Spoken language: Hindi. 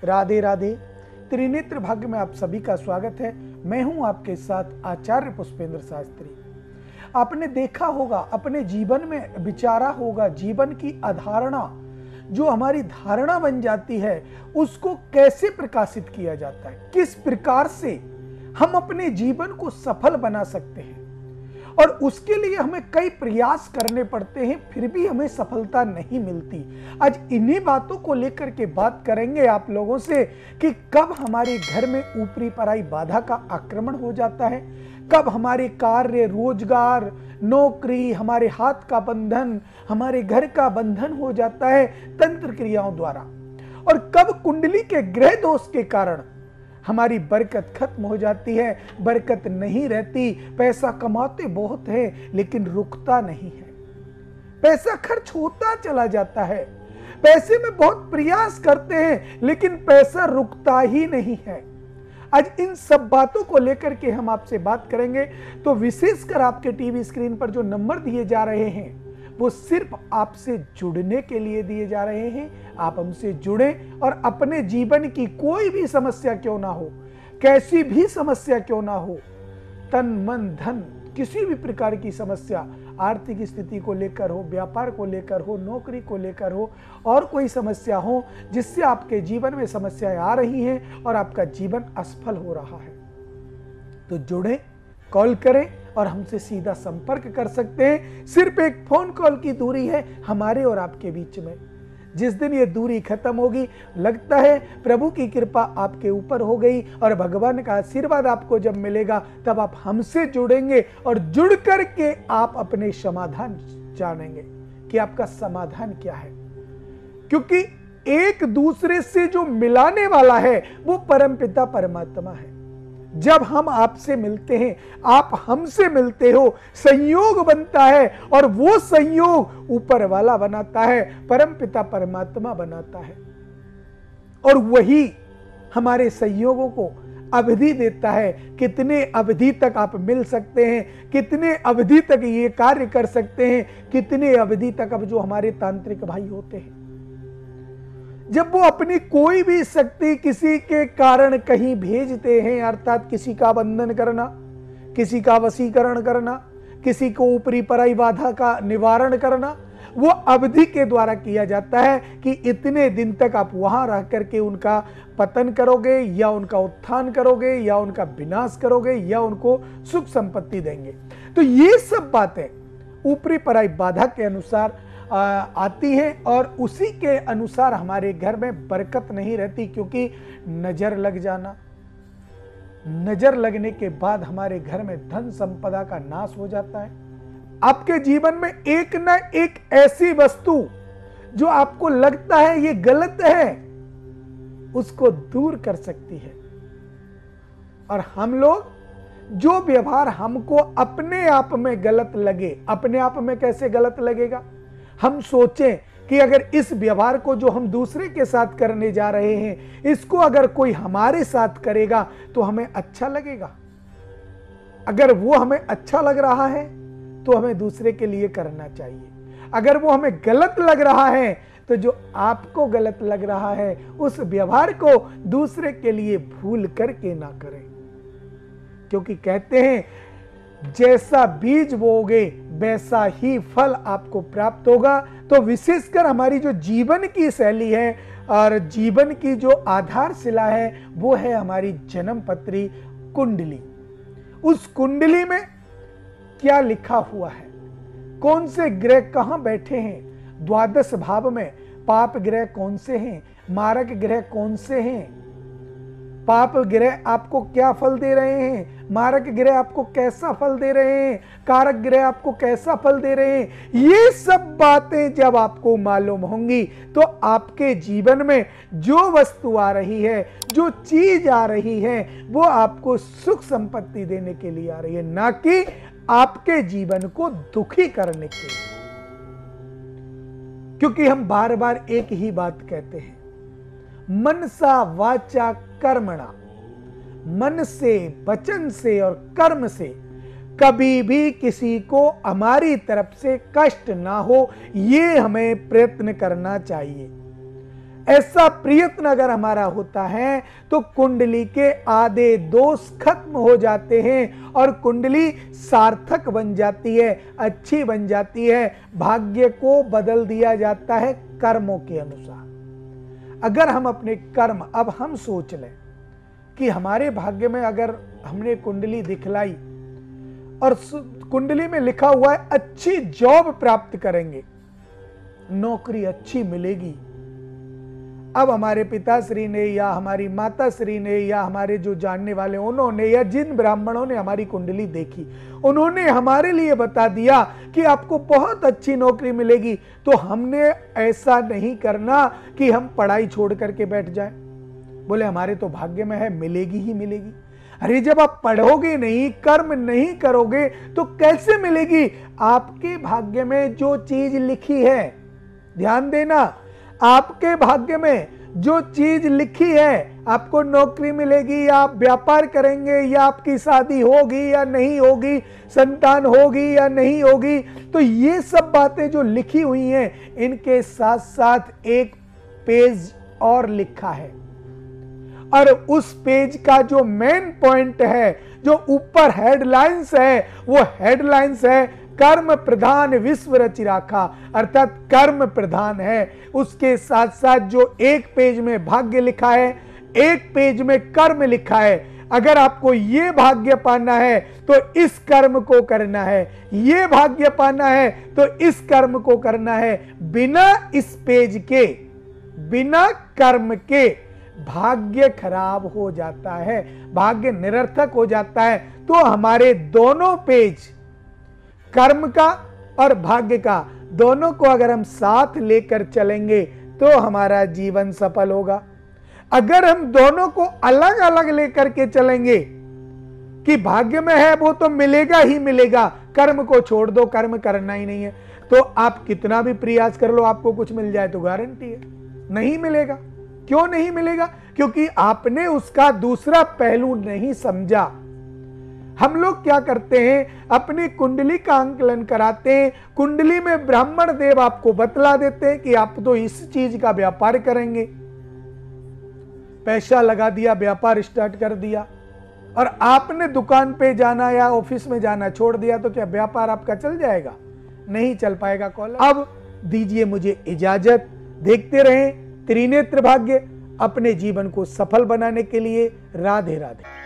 राधे राधे। त्रिनेत्र भाग्य में आप सभी का स्वागत है। मैं हूं आपके साथ आचार्य पुष्पेंद्र शास्त्री। आपने देखा होगा, अपने जीवन में विचारा होगा, जीवन की अधारणा जो हमारी धारणा बन जाती है उसको कैसे प्रकाशित किया जाता है, किस प्रकार से हम अपने जीवन को सफल बना सकते हैं। और उसके लिए हमें कई प्रयास करने पड़ते हैं, फिर भी हमें सफलता नहीं मिलती। आज इन्हीं बातों को लेकर के बात करेंगे आप लोगों से कि कब हमारे घर में ऊपरी पराई बाधा का आक्रमण हो जाता है, कब हमारे कार्य, रोजगार, नौकरी, हमारे हाथ का बंधन, हमारे घर का बंधन हो जाता है तंत्र क्रियाओं द्वारा, और कब कुंडली के ग्रह दोष के कारण हमारी बरकत खत्म हो जाती है, बरकत नहीं रहती। पैसा कमाते बहुत है लेकिन रुकता नहीं है, पैसा खर्च होता चला जाता है, पैसे में बहुत प्रयास करते हैं लेकिन पैसा रुकता ही नहीं है। आज इन सब बातों को लेकर के हम आपसे बात करेंगे। तो विशेषकर आपके टीवी स्क्रीन पर जो नंबर दिए जा रहे हैं वो सिर्फ आपसे जुड़ने के लिए दिए जा रहे हैं। आप हमसे जुड़ें और अपने जीवन की कोई भी समस्या क्यों ना हो, कैसी भी समस्या क्यों ना हो, तन मन धन किसी भी प्रकार की समस्या, आर्थिक स्थिति को लेकर हो, व्यापार को लेकर हो, नौकरी को लेकर हो, और कोई समस्या हो जिससे आपके जीवन में समस्याएं आ रही हैं और आपका जीवन असफल हो रहा है, तो जुड़ें, कॉल करें और हमसे सीधा संपर्क कर सकते हैं। सिर्फ एक फोन कॉल की दूरी है हमारे और आपके बीच में। जिस दिन ये दूरी खत्म होगी, लगता है प्रभु की कृपा आपके ऊपर हो गई और भगवान का आशीर्वाद आपको जब मिलेगा तब आप हमसे जुड़ेंगे और जुड़ करके आप अपने समाधान जानेंगे कि आपका समाधान क्या है। क्योंकि एक दूसरे से जो मिलाने वाला है वो परमपिता परमात्मा है। जब हम आपसे मिलते हैं, आप हमसे मिलते हो, संयोग बनता है और वो संयोग ऊपर वाला बनाता है, परमपिता परमात्मा बनाता है, और वही हमारे संयोगों को अवधि देता है। कितने अवधि तक आप मिल सकते हैं, कितने अवधि तक ये कार्य कर सकते हैं, कितने अवधि तक अब जो हमारे तांत्रिक भाई होते हैं, जब वो अपनी कोई भी शक्ति किसी के कारण कहीं भेजते हैं, अर्थात किसी का बंधन करना, किसी का वशीकरण करना, किसी को ऊपरी पराई बाधा का निवारण करना, वो अवधि के द्वारा किया जाता है कि इतने दिन तक आप वहां रह करके उनका पतन करोगे या उनका उत्थान करोगे या उनका विनाश करोगे या उनको सुख संपत्ति देंगे। तो ये सब बातें ऊपरी पराई बाधा के अनुसार आती हैं और उसी के अनुसार हमारे घर में बरकत नहीं रहती। क्योंकि नजर लग जाना, नजर लगने के बाद हमारे घर में धन संपदा का नाश हो जाता है। आपके जीवन में एक ना एक ऐसी वस्तु जो आपको लगता है ये गलत है, उसको दूर कर सकती है। और हम लोग जो व्यवहार हमको अपने आप में गलत लगे, अपने आप में कैसे गलत लगेगा, हम सोचें कि अगर इस व्यवहार को जो हम दूसरे के साथ करने जा रहे हैं, इसको अगर कोई हमारे साथ करेगा तो हमें अच्छा लगेगा। अगर वो हमें अच्छा लग रहा है तो हमें दूसरे के लिए करना चाहिए। अगर वो हमें गलत लग रहा है तो जो आपको गलत लग रहा है उस व्यवहार को दूसरे के लिए भूल करके ना करें। क्योंकि कहते हैं जैसा बीज बोओगे वैसा ही फल आपको प्राप्त होगा। तो विशेषकर हमारी जो जीवन की शैली है और जीवन की जो आधारशिला है वो है हमारी जन्म पत्री कुंडली। उस कुंडली में क्या लिखा हुआ है, कौन से ग्रह कहां बैठे हैं, द्वादश भाव में पाप ग्रह कौन से हैं, मारक ग्रह कौन से हैं, पाप ग्रह आपको क्या फल दे रहे हैं, मारक ग्रह आपको कैसा फल दे रहे हैं, कारक ग्रह आपको कैसा फल दे रहे हैं। ये सब बातें जब आपको मालूम होंगी तो आपके जीवन में जो वस्तु आ रही है, जो चीज आ रही है, वो आपको सुख संपत्ति देने के लिए आ रही है, ना कि आपके जीवन को दुखी करने के लिए। क्योंकि हम बार बार एक ही बात कहते हैं, मनसा वाचा कर्मणा, मन से, वचन से और कर्म से कभी भी किसी को हमारी तरफ से कष्ट ना हो, ये हमें प्रयत्न करना चाहिए। ऐसा प्रयत्न अगर हमारा होता है तो कुंडली के आधे दोष खत्म हो जाते हैं और कुंडली सार्थक बन जाती है, अच्छी बन जाती है। भाग्य को बदल दिया जाता है कर्मों के अनुसार। अगर हम अपने कर्म, अब हम सोच लें कि हमारे भाग्य में अगर हमने कुंडली दिखलाई और कुंडली में लिखा हुआ है अच्छी जॉब प्राप्त करेंगे, नौकरी अच्छी मिलेगी। अब हमारे पिताश्री ने या हमारी माताश्री ने या हमारे जो जानने वाले उन्होंने या जिन ब्राह्मणों ने हमारी कुंडली देखी, उन्होंने हमारे लिए बता दिया कि आपको बहुत अच्छी नौकरी मिलेगी, तो हमने ऐसा नहीं करना कि हम पढ़ाई छोड़ करके बैठ जाएं। बोले हमारे तो भाग्य में है, मिलेगी ही मिलेगी। अरे जब आप पढ़ोगे नहीं, कर्म नहीं करोगे तो कैसे मिलेगी? आपके भाग्य में जो चीज लिखी है, ध्यान देना, आपके भाग्य में जो चीज लिखी है, आपको नौकरी मिलेगी या आप व्यापार करेंगे या आपकी शादी होगी या नहीं होगी, संतान होगी या नहीं होगी, तो ये सब बातें जो लिखी हुई हैं, इनके साथ साथ एक पेज और लिखा है। और उस पेज का जो मेन पॉइंट है, जो ऊपर हेडलाइंस है, वो हेडलाइंस है कर्म प्रधान विश्व रचि राखा, अर्थात कर्म प्रधान है। उसके साथ साथ जो एक पेज में भाग्य लिखा है, एक पेज में कर्म लिखा है। अगर आपको ये भाग्य पाना है तो इस कर्म को करना है, ये भाग्य पाना है तो इस कर्म को करना है। बिना इस पेज के, बिना कर्म के भाग्य खराब हो जाता है, भाग्य निरर्थक हो जाता है। तो हमारे दोनों पेज, कर्म का और भाग्य का, दोनों को अगर हम साथ लेकर चलेंगे तो हमारा जीवन सफल होगा। अगर हम दोनों को अलग अलग लेकर के चलेंगे कि भाग्य में है वो तो मिलेगा ही मिलेगा, कर्म को छोड़ दो, कर्म करना ही नहीं है, तो आप कितना भी प्रयास कर लो आपको कुछ मिल जाए तो गारंटी है नहीं मिलेगा। क्यों नहीं मिलेगा? क्योंकि आपने उसका दूसरा पहलू नहीं समझा। हम लोग क्या करते हैं, अपनी कुंडली का आंकलन कराते हैं, कुंडली में ब्राह्मण देव आपको बतला देते हैं कि आप तो इस चीज का व्यापार करेंगे, पैसा लगा दिया, व्यापार स्टार्ट कर दिया, और आपने दुकान पे जाना या ऑफिस में जाना छोड़ दिया, तो क्या व्यापार आपका चल जाएगा? नहीं चल पाएगा। कॉल अब दीजिए मुझे इजाजत। देखते रहें त्रिनेत्र भाग्य। अपने जीवन को सफल बनाने के लिए राधे राधे।